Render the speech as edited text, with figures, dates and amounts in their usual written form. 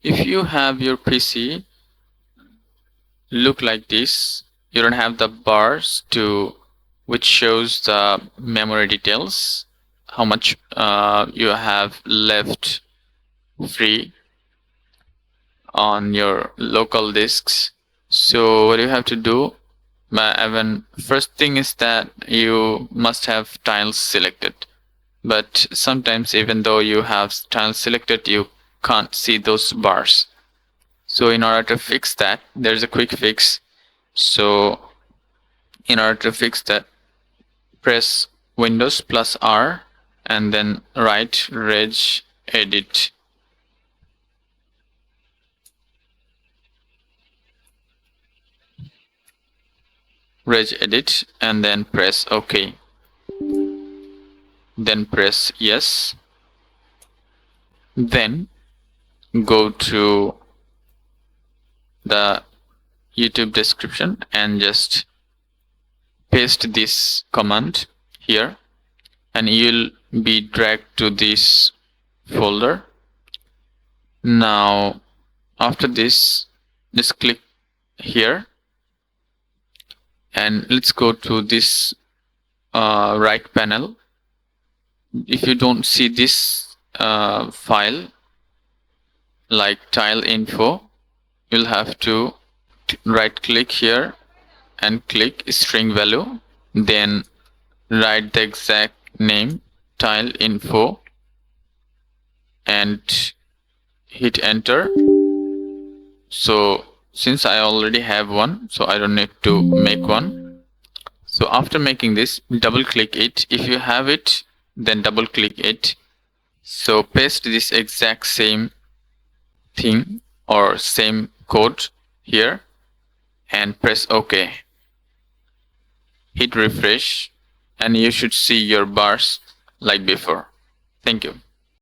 If you have your PC look like this, you don't have the bars to which shows the memory details, how much you have left free on your local disks. So what you have to do, Evan, first thing is that you must have tiles selected. But sometimes even though you have tiles selected, you can't see those bars. So in order to fix that, there's a quick fix. So in order to fix that, press Windows plus R and then write regedit. Regedit and then press OK. Then press yes. Then go to the YouTube description and just paste this command here, and you'll be dragged to this folder. Now after this, just click here and let's go to this right panel. If you don't see this file like tile info, you'll have to right click here and click string value, then write the exact name tile info and hit enter. So since I already have one, so I don't need to make one. So after making this, double click it. If you have it, then double click it. So paste this exact same thing or same code here and press OK. Hit refresh and you should see your bars like before. Thank you.